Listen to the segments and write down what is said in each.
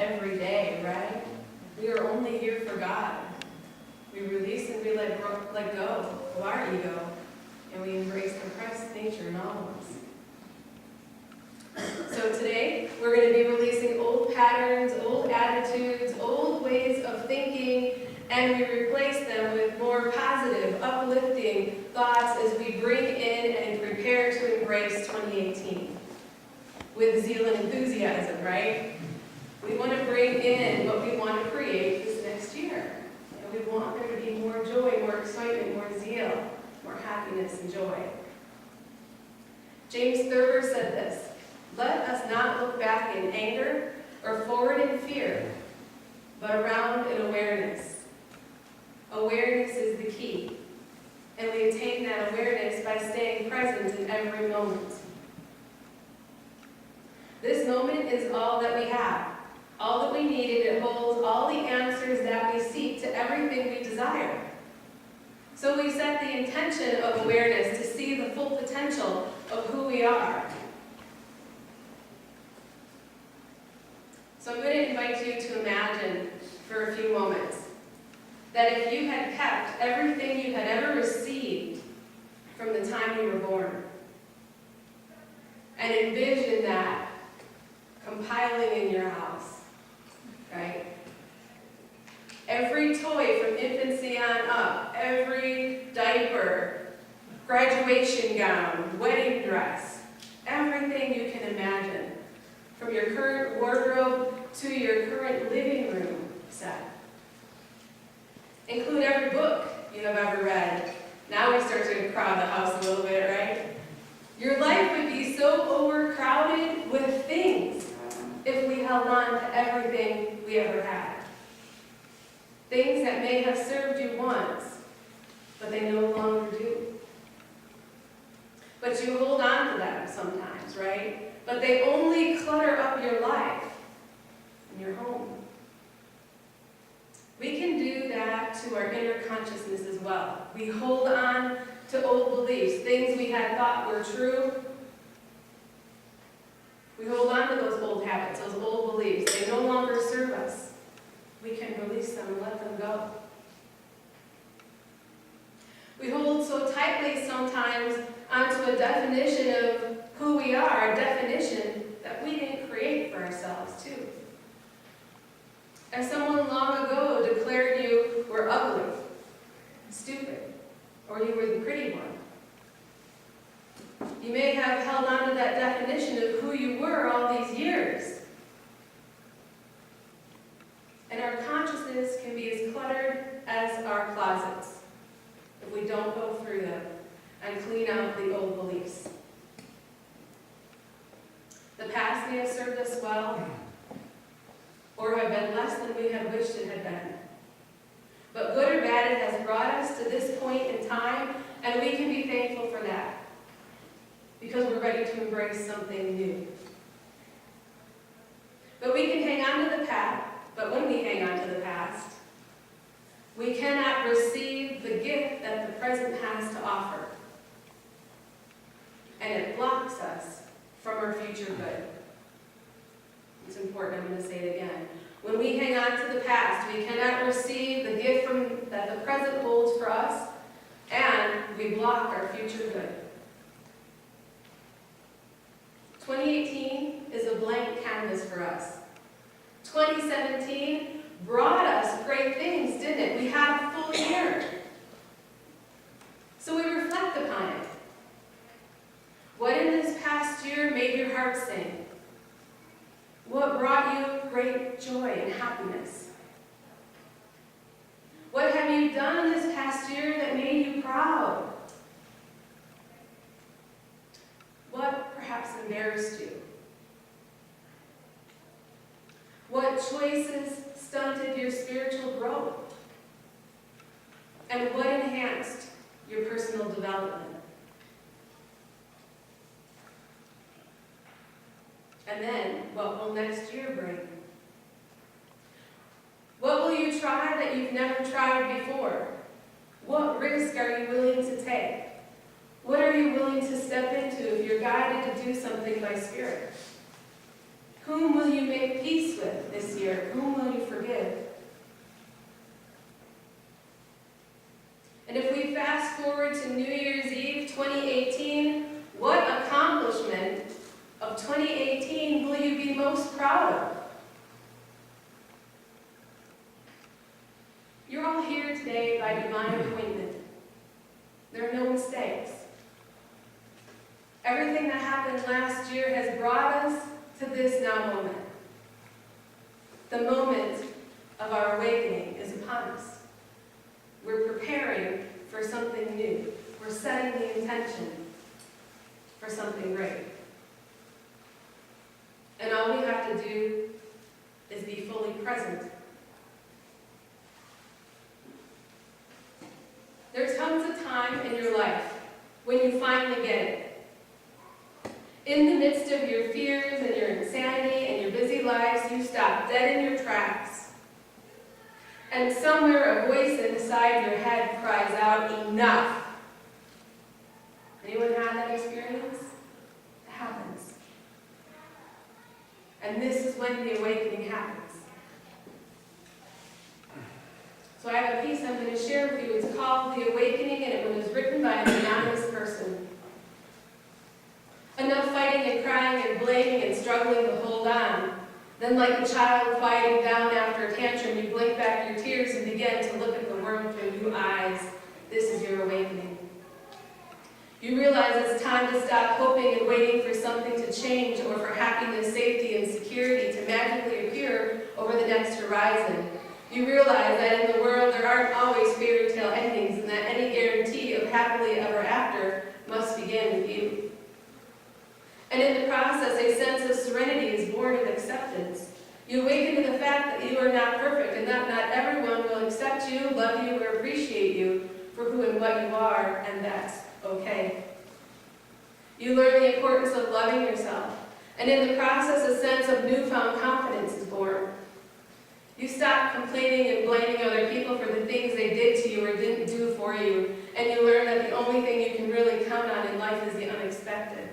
every day, right? We are only here for God. We release and we let go of our ego, and we embrace the Christ nature in all of us. So today, we're going to be releasing old patterns, old attitudes, old ways of thinking, and we replace them with more positive, uplifting thoughts as we bring in and prepare to embrace 2018 with zeal and enthusiasm, right? We want to bring in what we want to create this next year. And we want there to be more joy, more excitement, more zeal, more happiness and joy. James Thurber said this: "Let us not look back in anger or forward in fear, but around in awareness." Awareness is the key, and we attain that awareness by staying present in every moment. This moment is all that we have, all that we need, and it holds all the answers that we seek to everything we desire. So we set the intention of awareness to see the full potential of who we are. So I'm going to invite you to imagine for a few moments that if you had kept everything you had ever received from the time you were born, and envision that compiling in your house, right? Every toy from infancy on up, every diaper, graduation gown, wedding dress, everything you can imagine, from your current wardrobe to your current living room set. Include every book you have ever read. Now we start to crowd the house a little bit, right? Your life would be so overcrowded with things if we held on to everything we ever had. Things that may have served you once, but they no longer do. But you hold on to them sometimes, right? But they only clutter up your life and your home. We can do that to our inner consciousness as well. We hold on to old beliefs, things we had thought were true. We hold on to those old habits, those old beliefs. They no longer serve us. We can release them and let them go. We hold so tightly sometimes onto a definition of who we are, a definition that we didn't create for ourselves too. As someone long ago declared you were ugly, stupid, or you were the pretty one. You may have held on to that definition of who you were all these years. And our consciousness can be as cluttered as our closets if we don't go through them and clean out the old beliefs. The past may have served us well, or have been less than we had wished it had been. But good or bad, it has brought us to this point in time, and we can be thankful for that, because we're ready to embrace something new. But we can hang on to the past, but when we hang on to the past, we cannot receive the gift that the present has to offer. And it blocks us from our future good. It's important, I'm going to say it again. When we hang on to the past, we cannot receive the gift that the present holds for us, and we block our future good. 2018 is a blank canvas for us. 2017 brought us great things, didn't it? We had a full year. So we reflect upon it. What in this past year made your heart sing? What brought you great joy and happiness? What have you done this past year that made you proud? What perhaps embarrassed you? What choices stunted your spiritual growth? And what enhanced your personal development? And then, what will next year bring? What will you try that you've never tried before? What risk are you willing to take? What are you willing to step into if you're guided to do something by Spirit? Whom will you make peace with this year? Whom will you forgive? And if we fast forward to New Year's Eve 2018, what accomplishment of 2018 will you be most proud of? You're all here today by divine appointment. There are no mistakes. Everything that happened last year has brought us to this now moment. The moment of our awakening is upon us. We're preparing for something new. We're setting the intention for something great. And all we have to do is be fully present. There's tons of time in your life when you finally get it. In the midst of your fears and your insanity and your busy lives, you stop dead in your tracks. And somewhere a voice inside your head cries out, enough. Anyone had that experience? It happens. And this is when the awakening happens. So I have a piece I'm going to share with you. It's called The Awakening, and it was written by an anonymous person. Enough fighting and crying and blaming and struggling to hold on. Then like a child quieting down after a tantrum, you blink back your tears and begin to look at the world through new eyes. This is your awakening. You realize it's time to stop hoping and waiting for something to change or for happiness, safety, and security to magically appear over the next horizon. You realize that in the world there aren't always fairy tale endings and that any guarantee of happily ever after must begin with you. And in the process, a sense of serenity is born of acceptance. You awaken to the fact that you are not perfect and that not everyone will accept you, love you, or appreciate you for who and what you are, and that's okay. You learn the importance of loving yourself, and in the process, a sense of newfound confidence is born. You stop complaining and blaming other people for the things they did to you or didn't do for you, and you learn that the only thing you can really count on in life is the unexpected.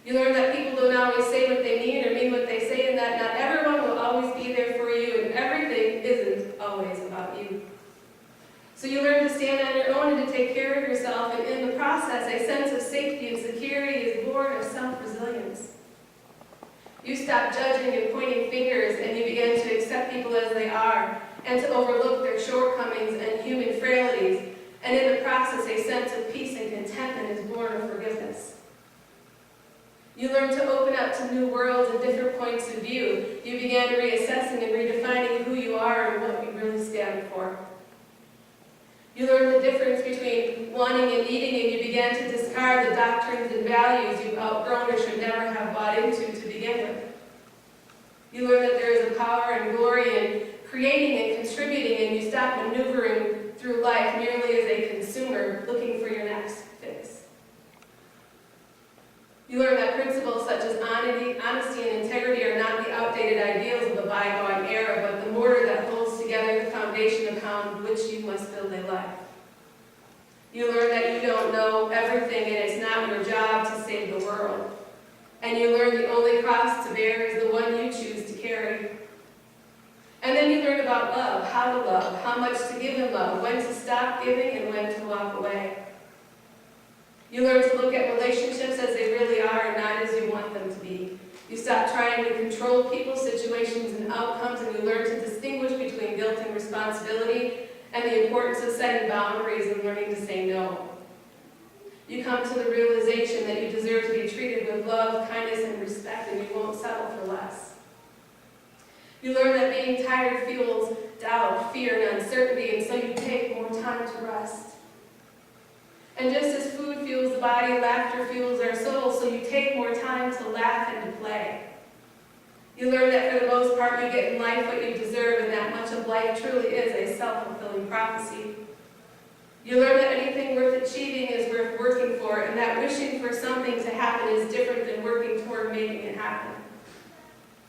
You learn that people don't always say what they mean or mean what they say, and that not everyone will always be there for you, and everything isn't always about you. So you learn to stand on your own and to take care of yourself, and in the process, a sense of safety and security is born of self-resilience. You stop judging and pointing fingers, and you begin to accept people as they are, and to overlook their shortcomings and human frailties, and in the process, a sense of peace and contentment is born of forgiveness. You learn to open up to new worlds and different points of view. You began reassessing and redefining who you are and what you really stand for. You learn the difference between wanting and needing, and you began to discard the doctrines and values you've outgrown or should never have bought into to begin with. You learn that there is a power and glory in creating and contributing, and you stop maneuvering through life merely as a consumer looking for your next fix. You learn that principles such as honesty and integrity are not the outdated ideals of a bygone era, but the mortar that holds together the foundation upon which you must build a life. You learn that you don't know everything and it's not your job to save the world. And you learn the only cross to bear is the one you choose to carry. And then you learn about love, how to love, how much to give in love, when to stop giving and when to walk away. You learn to look at relationships as they really are and not as you want them to be. You stop trying to control people, situations, and outcomes, and you learn to distinguish between guilt and responsibility and the importance of setting boundaries and learning to say no. You come to the realization that you deserve to be treated with love, kindness, and respect, and you won't settle for less. You learn that being tired fuels doubt, fear, and uncertainty, and so you take more time to rest. And just as food fuels the body, laughter fuels our soul, so you take more time to laugh and to play. You learn that for the most part you get in life what you deserve, and that much of life truly is a self-fulfilling prophecy. You learn that anything worth achieving is worth working for, and that wishing for something to happen is different than working toward making it happen.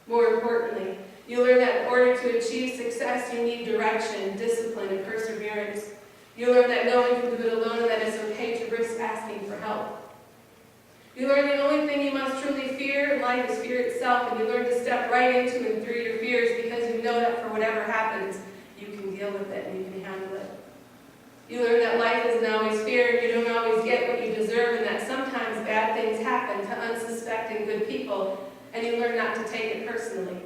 More importantly, you learn that in order to achieve success you need direction, discipline, and perseverance. You learn that no one can do it alone and that it's okay to risk asking for help. You learn the only thing you must truly fear in life is fear itself, and you learn to step right into and through your fears because you know that for whatever happens, you can deal with it and you can handle it. You learn that life isn't always fair, and you don't always get what you deserve, and that sometimes bad things happen to unsuspecting good people, and you learn not to take it personally.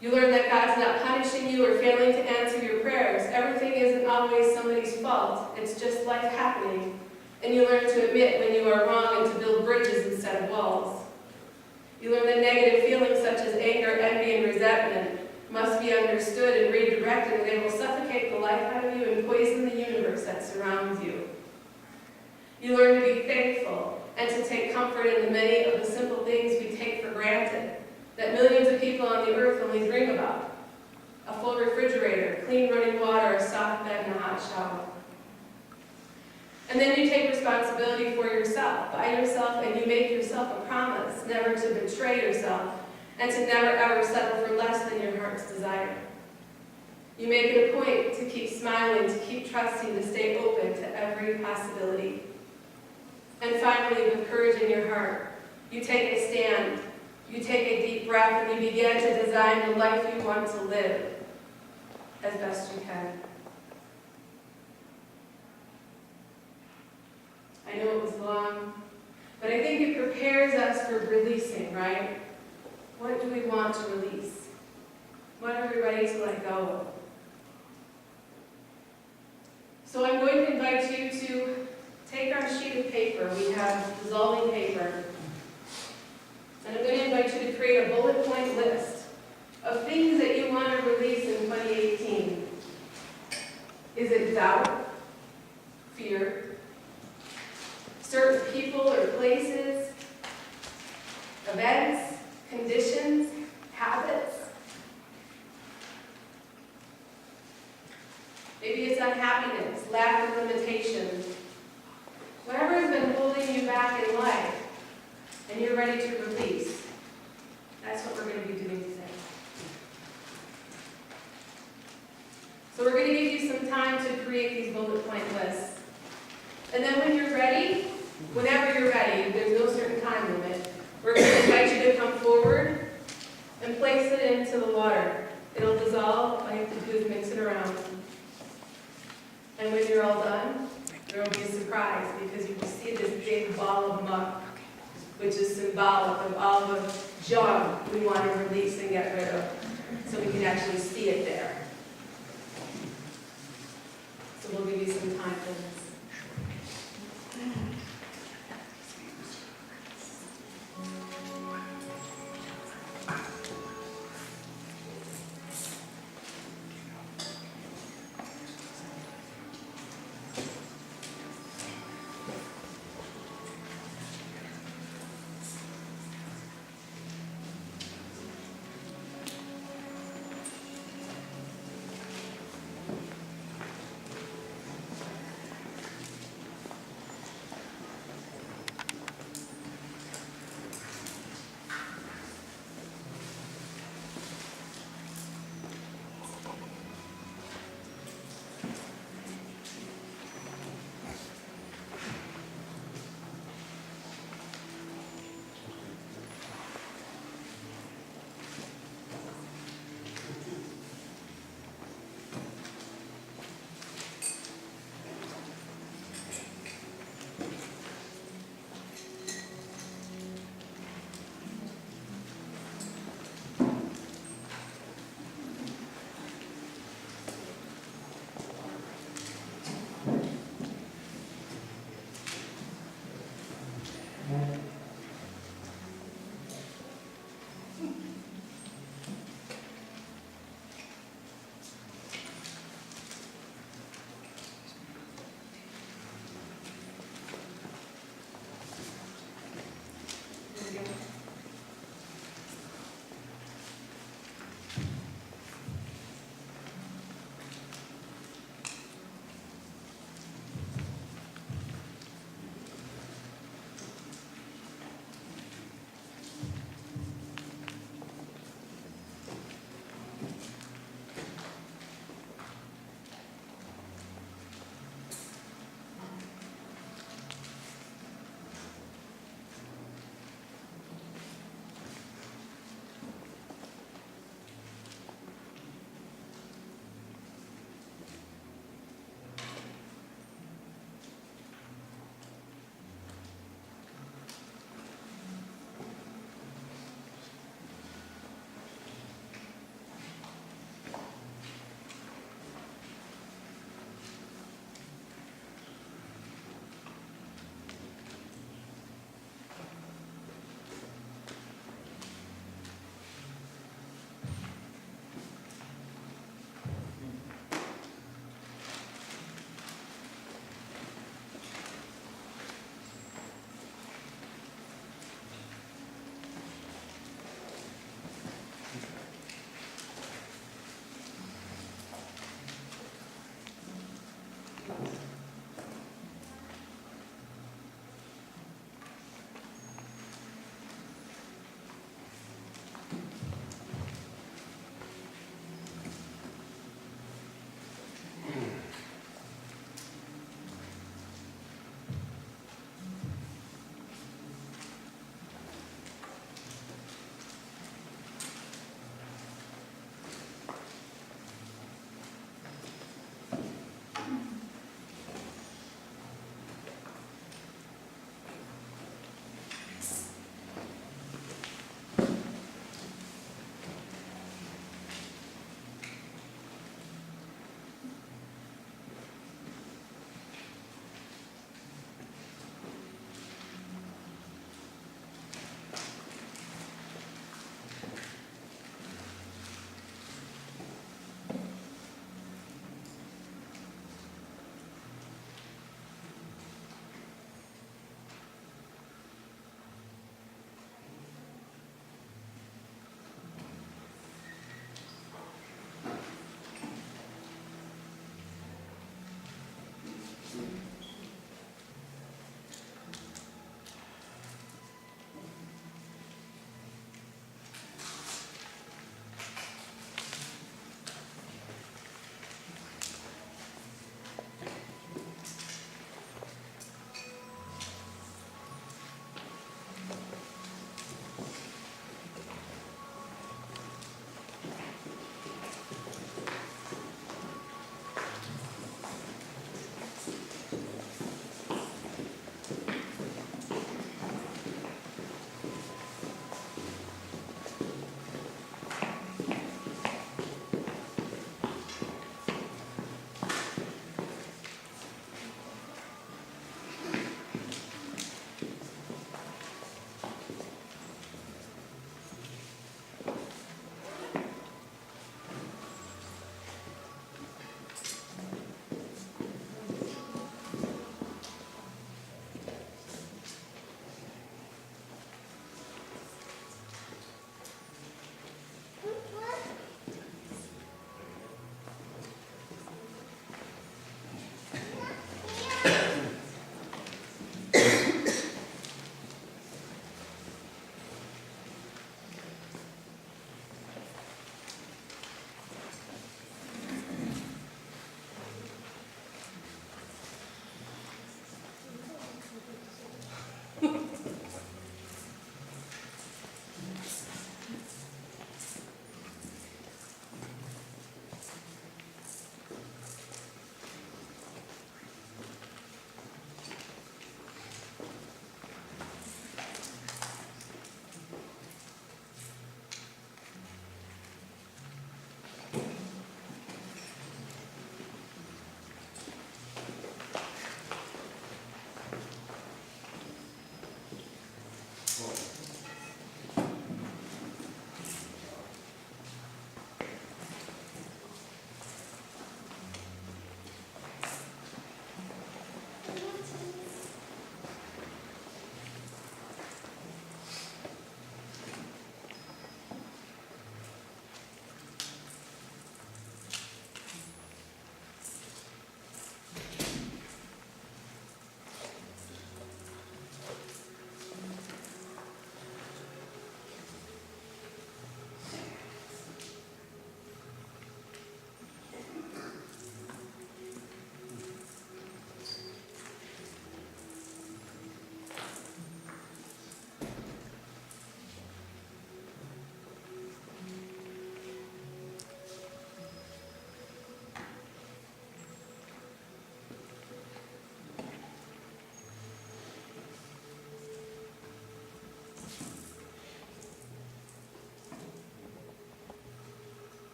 You learn that God's not punishing you or failing to answer your prayers. Everything isn't always somebody's fault. It's just life happening. And you learn to admit when you are wrong and to build bridges instead of walls. You learn that negative feelings such as anger, envy, and resentment must be understood and redirected, and they will suffocate the life out of you and poison the universe that surrounds you. You learn to be thankful and to take comfort in the many of the simple things we take for granted, that millions of people on the earth only dream about. A full refrigerator, clean running water, a soft bed, and a hot shower. And then you take responsibility for yourself, by yourself, and you make yourself a promise never to betray yourself and to never ever settle for less than your heart's desire. You make it a point to keep smiling, to keep trusting, to stay open to every possibility. And finally, with courage in your heart, you take a stand, you take a deep breath, and you begin to design the life you want to live as best you can. I know it was long, but I think it prepares us for releasing, right? What do we want to release? What are we ready to let go of? So I'm going to invite you to take our sheet of paper. We have dissolving paper. And I'm going to invite you to create a bullet point list of things that you want to release in 2018. Is it doubt? Fear? Certain people or places? Events? Conditions? Habits? Maybe it's unhappiness, lack of limitation. Whatever has been holding you back in life, and you're ready to release. That's what we're going to be doing today. So we're going to give you some time to create these bullet point lists. And then when you're ready, whenever you're ready, there's no certain time limit, we're going to invite you to come forward and place it into the water. It'll dissolve. All you have to do is mix it around. And when you're all done, there will be a surprise because you will see this big ball of muck, which is symbolic of all the junk we want to release and get rid of, so we can actually see it there. So we'll give you some time for this.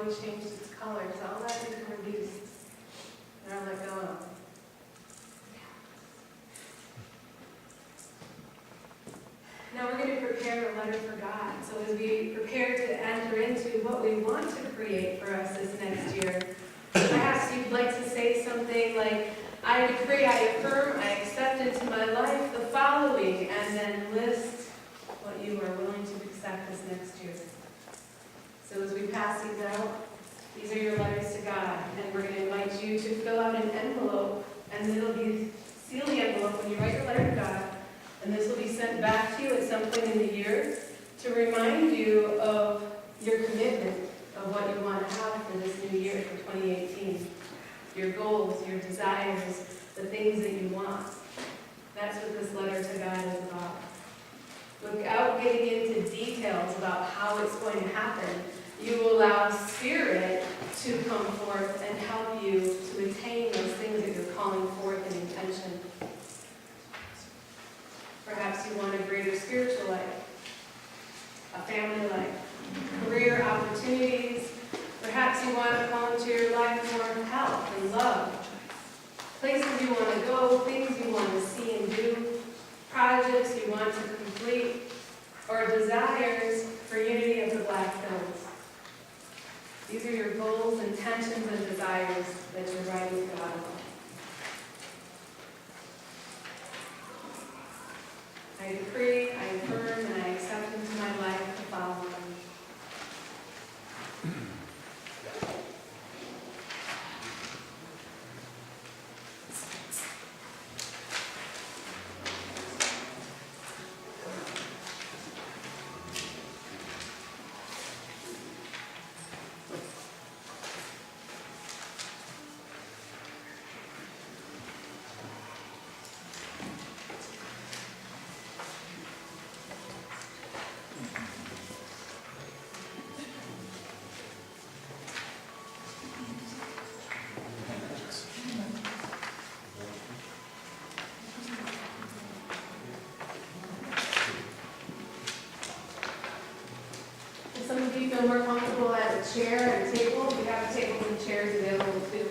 always changed its color, so I'll let it reduce. And I'll let go of. Now we're going to prepare a letter for God. So as we prepare to enter into what we want to create for us this next year, perhaps you'd like to say something like, I decree, I affirm, I accept into my life the following, and then list what you are willing to accept this next year. So as we pass these out, these are your letters to God, and we're going to invite you to fill out an envelope, and it'll be seal the envelope when you write your letter to God, and this will be sent back to you at some point in the year to remind you of your commitment of what you want to have for this new year, for 2018. Your goals, your desires, the things that you want. That's what this letter to God is about. Without getting into details about how it's going to happen, you will allow Spirit to come forth and help you to attain those things that you're calling forth in intention. Perhaps you want a greater spiritual life, a family life, career opportunities. Perhaps you want to call into your life more health and love. Places you want to go, things you want to see and do, projects you want to complete, or desires for unity of the Black Hills. These are your goals, intentions, and desires that you're writing to God about. I decree, I affirm, and I accept into my life the following. Some of you feel more comfortable at a chair and a table. We have tables and chairs available too.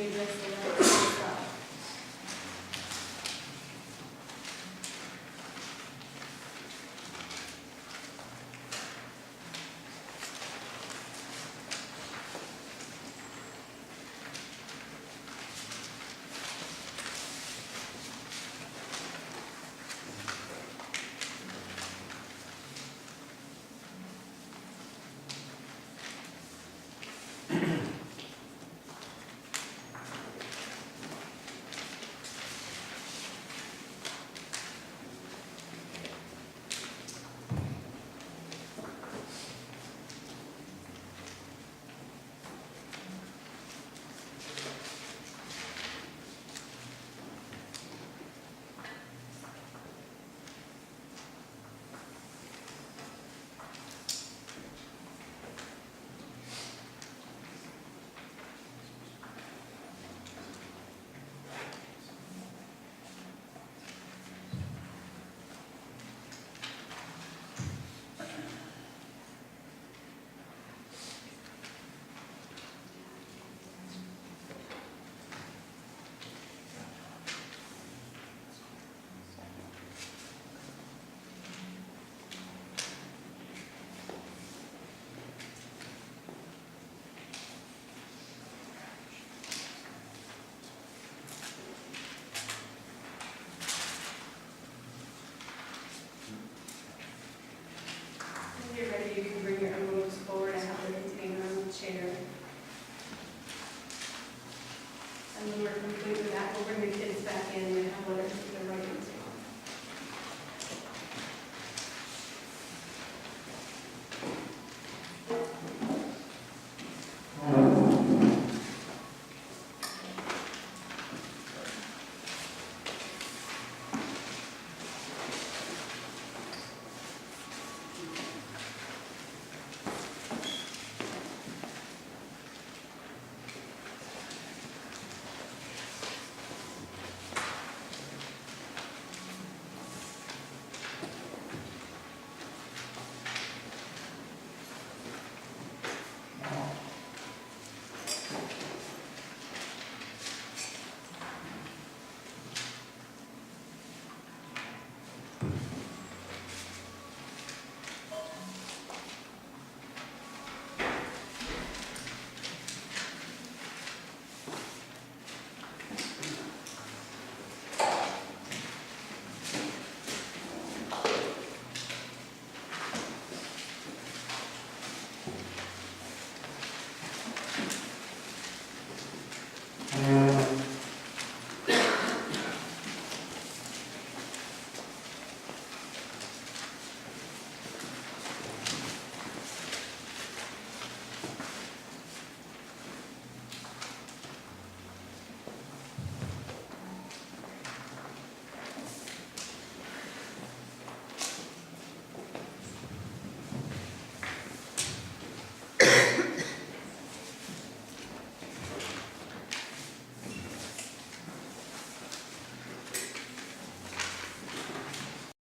Jesus.